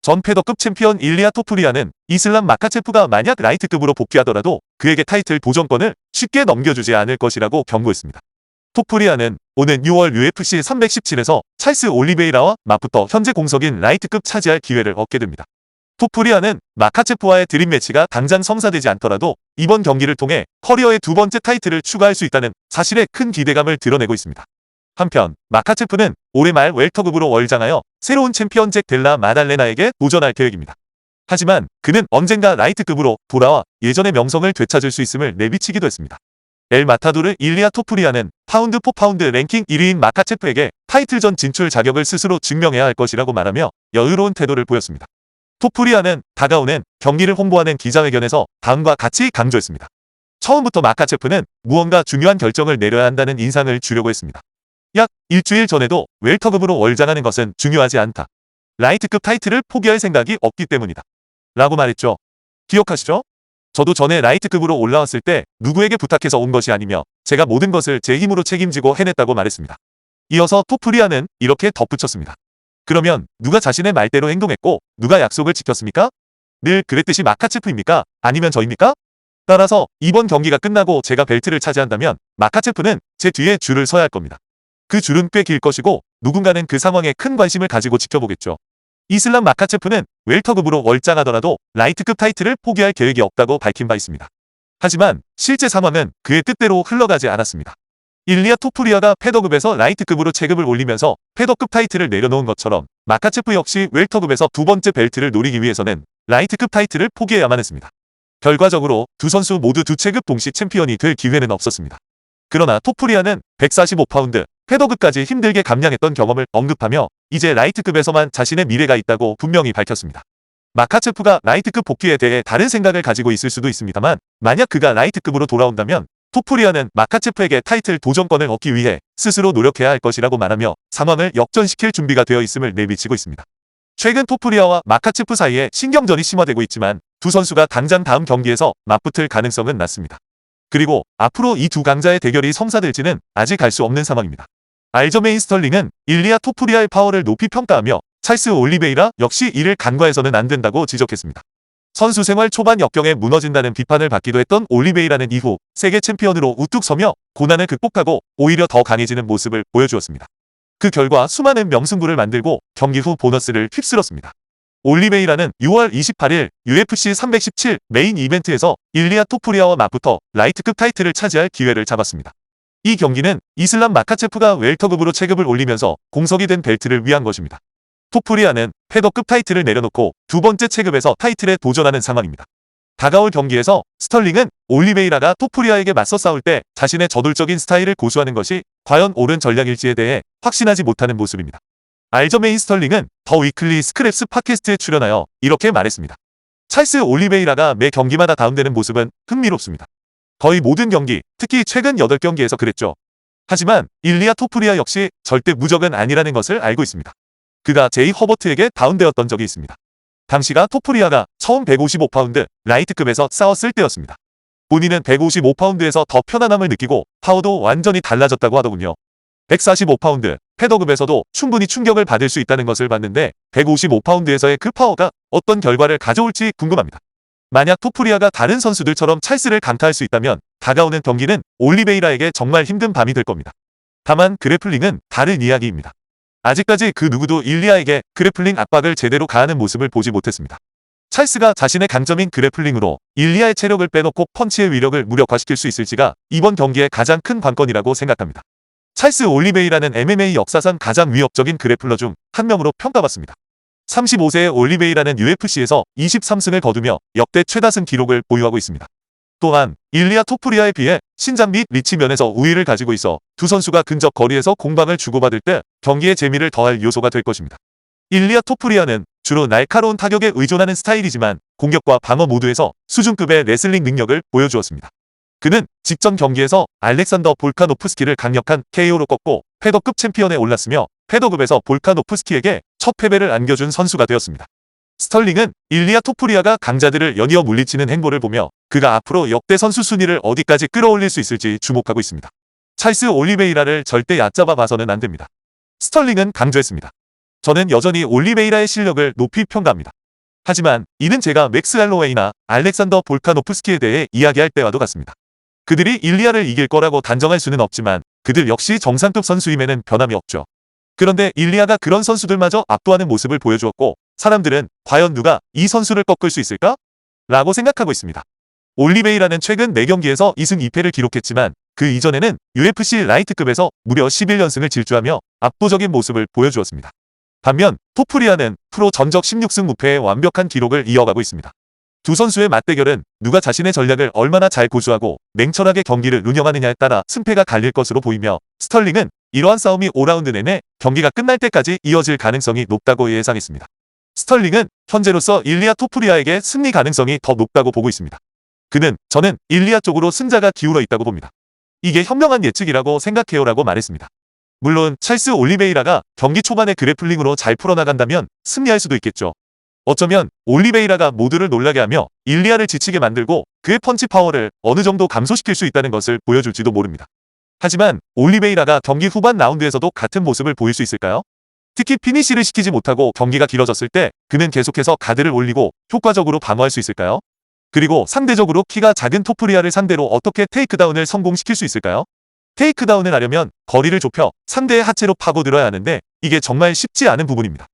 전 패더급 챔피언 일리아 토푸리아는 이슬람 마카체프가 만약 라이트급으로 복귀하더라도 그에게 타이틀 도전권을 쉽게 넘겨주지 않을 것이라고 경고했습니다. 토푸리아는 오는 6월 UFC 317에서 찰스 올리베이라와 맞붙어 현재 공석인 라이트급 차지할 기회를 얻게 됩니다. 토푸리아는 마카체프와의 드림 매치가 당장 성사되지 않더라도 이번 경기를 통해 커리어의 두 번째 타이틀을 추가할 수 있다는 사실에 큰 기대감을 드러내고 있습니다. 한편 마카체프는 올해 말 웰터급으로 월장하여 새로운 챔피언 잭 델라 마달레나에게 도전할 계획입니다. 하지만 그는 언젠가 라이트급으로 돌아와 예전의 명성을 되찾을 수 있음을 내비치기도 했습니다. 엘 마타도르 일리아 토푸리아는 파운드 포 파운드 랭킹 1위인 마카체프에게 타이틀전 진출 자격을 스스로 증명해야 할 것이라고 말하며 여유로운 태도를 보였습니다. 토푸리아는 다가오는 경기를 홍보하는 기자회견에서 다음과 같이 강조했습니다. 처음부터 마카체프는 무언가 중요한 결정을 내려야 한다는 인상을 주려고 했습니다. 약 일주일 전에도 웰터급으로 월장하는 것은 중요하지 않다. 라이트급 타이틀을 포기할 생각이 없기 때문이다. 라고 말했죠. 기억하시죠? 저도 전에 라이트급으로 올라왔을 때 누구에게 부탁해서 온 것이 아니며 제가 모든 것을 제 힘으로 책임지고 해냈다고 말했습니다. 이어서 토푸리아는 이렇게 덧붙였습니다. 그러면 누가 자신의 말대로 행동했고 누가 약속을 지켰습니까? 늘 그랬듯이 마카체프입니까? 아니면 저입니까? 따라서 이번 경기가 끝나고 제가 벨트를 차지한다면 마카체프는 제 뒤에 줄을 서야 할 겁니다. 그 줄은 꽤 길 것이고 누군가는 그 상황에 큰 관심을 가지고 지켜보겠죠. 이슬람 마카체프는 웰터급으로 월장하더라도 라이트급 타이틀을 포기할 계획이 없다고 밝힌 바 있습니다. 하지만 실제 상황은 그의 뜻대로 흘러가지 않았습니다. 일리아 토푸리아가 패더급에서 라이트급으로 체급을 올리면서 패더급 타이틀을 내려놓은 것처럼 마카체프 역시 웰터급에서 두 번째 벨트를 노리기 위해서는 라이트급 타이틀을 포기해야만 했습니다. 결과적으로 두 선수 모두 두 체급 동시 챔피언이 될 기회는 없었습니다. 그러나 토푸리아는 145파운드 패더급까지 힘들게 감량했던 경험을 언급하며 이제 라이트급에서만 자신의 미래가 있다고 분명히 밝혔습니다. 마카체프가 라이트급 복귀에 대해 다른 생각을 가지고 있을 수도 있습니다만 만약 그가 라이트급으로 돌아온다면 토푸리아는 마카체프에게 타이틀 도전권을 얻기 위해 스스로 노력해야 할 것이라고 말하며 상황을 역전시킬 준비가 되어 있음을 내비치고 있습니다. 최근 토푸리아와 마카체프 사이에 신경전이 심화되고 있지만 두 선수가 당장 다음 경기에서 맞붙을 가능성은 낮습니다. 그리고 앞으로 이 두 강자의 대결이 성사될지는 아직 알 수 없는 상황입니다. 알저메인 스털링은 일리아 토푸리아의 파워를 높이 평가하며 찰스 올리베이라 역시 이를 간과해서는 안 된다고 지적했습니다. 선수 생활 초반 역경에 무너진다는 비판을 받기도 했던 올리베이라는 이후 세계 챔피언으로 우뚝 서며 고난을 극복하고 오히려 더 강해지는 모습을 보여주었습니다. 그 결과 수많은 명승부를 만들고 경기 후 보너스를 휩쓸었습니다. 올리베이라는 6월 28일 UFC 317 메인 이벤트에서 일리아 토푸리아와 맞붙어 라이트급 타이틀을 차지할 기회를 잡았습니다. 이 경기는 이슬람 마카체프가 웰터급으로 체급을 올리면서 공석이 된 벨트를 위한 것입니다. 토푸리아는 패더급 타이틀을 내려놓고 두 번째 체급에서 타이틀에 도전하는 상황입니다. 다가올 경기에서 스털링은 올리베이라가 토푸리아에게 맞서 싸울 때 자신의 저돌적인 스타일을 고수하는 것이 과연 옳은 전략일지에 대해 확신하지 못하는 모습입니다. 알저메인 스털링은 더 위클리 스크랩스 팟캐스트에 출연하여 이렇게 말했습니다. 찰스 올리베이라가 매 경기마다 다운되는 모습은 흥미롭습니다. 거의 모든 경기, 특히 최근 8경기에서 그랬죠. 하지만 일리아 토푸리아 역시 절대 무적은 아니라는 것을 알고 있습니다. 그가 제이 허버트에게 다운되었던 적이 있습니다. 당시가 토푸리아가 처음 155파운드 라이트급에서 싸웠을 때였습니다. 본인은 155파운드에서 더 편안함을 느끼고 파워도 완전히 달라졌다고 하더군요. 145파운드 패더급에서도 충분히 충격을 받을 수 있다는 것을 봤는데 155파운드에서의 그 파워가 어떤 결과를 가져올지 궁금합니다. 만약 토푸리아가 다른 선수들처럼 찰스를 강타할 수 있다면 다가오는 경기는 올리베이라에게 정말 힘든 밤이 될 겁니다. 다만 그래플링은 다른 이야기입니다. 아직까지 그 누구도 일리아에게 그래플링 압박을 제대로 가하는 모습을 보지 못했습니다. 찰스가 자신의 강점인 그래플링으로 일리아의 체력을 빼놓고 펀치의 위력을 무력화시킬 수 있을지가 이번 경기의 가장 큰 관건이라고 생각합니다. 찰스 올리베이라는 MMA 역사상 가장 위협적인 그래플러 중 한 명으로 평가받습니다. 35세의 올리베이라는 UFC에서 23승을 거두며 역대 최다승 기록을 보유하고 있습니다. 또한 일리아 토푸리아에 비해 신장 및 리치 면에서 우위를 가지고 있어 두 선수가 근접 거리에서 공방을 주고받을 때 경기의 재미를 더할 요소가 될 것입니다. 일리아 토푸리아는 주로 날카로운 타격에 의존하는 스타일이지만 공격과 방어 모두에서 수준급의 레슬링 능력을 보여주었습니다. 그는 직전 경기에서 알렉산더 볼카노프스키를 강력한 KO로 꺾고 패더급 챔피언에 올랐으며 패더급에서 볼카노프스키에게 첫 패배를 안겨준 선수가 되었습니다. 스털링은 일리아 토푸리아가 강자들을 연이어 물리치는 행보를 보며 그가 앞으로 역대 선수 순위를 어디까지 끌어올릴 수 있을지 주목하고 있습니다. 찰스 올리베이라를 절대 얕잡아 봐서는 안 됩니다. 스털링은 강조했습니다. 저는 여전히 올리베이라의 실력을 높이 평가합니다. 하지만 이는 제가 맥스 할로웨이나 알렉산더 볼카노프스키에 대해 이야기할 때와도 같습니다. 그들이 일리아를 이길 거라고 단정할 수는 없지만 그들 역시 정상급 선수임에는 변함이 없죠. 그런데 일리아가 그런 선수들마저 압도하는 모습을 보여주었고 사람들은 과연 누가 이 선수를 꺾을 수 있을까? 라고 생각하고 있습니다. 올리베이라는 최근 4경기에서 2승 2패를 기록했지만 그 이전에는 UFC 라이트급에서 무려 11연승을 질주하며 압도적인 모습을 보여주었습니다. 반면 토프리아는 프로 전적 16승 무패의 완벽한 기록을 이어가고 있습니다. 두 선수의 맞대결은 누가 자신의 전략을 얼마나 잘 고수하고 냉철하게 경기를 운영하느냐에 따라 승패가 갈릴 것으로 보이며 스털링은 이러한 싸움이 5라운드 내내 경기가 끝날 때까지 이어질 가능성이 높다고 예상했습니다. 스털링은 현재로서 일리아 토프리아에게 승리 가능성이 더 높다고 보고 있습니다. 저는 일리아 쪽으로 승자가 기울어 있다고 봅니다. 이게 현명한 예측이라고 생각해요라고 말했습니다. 물론 찰스 올리베이라가 경기 초반에 그래플링으로 잘 풀어나간다면 승리할 수도 있겠죠. 어쩌면 올리베이라가 모두를 놀라게 하며 일리아를 지치게 만들고 그의 펀치 파워를 어느 정도 감소시킬 수 있다는 것을 보여줄지도 모릅니다. 하지만 올리베이라가 경기 후반 라운드에서도 같은 모습을 보일 수 있을까요? 특히 피니시를 시키지 못하고 경기가 길어졌을 때 그는 계속해서 가드를 올리고 효과적으로 방어할 수 있을까요? 그리고 상대적으로 키가 작은 토프리아를 상대로 어떻게 테이크다운을 성공시킬 수 있을까요? 테이크다운을 하려면 거리를 좁혀 상대의 하체로 파고들어야 하는데 이게 정말 쉽지 않은 부분입니다.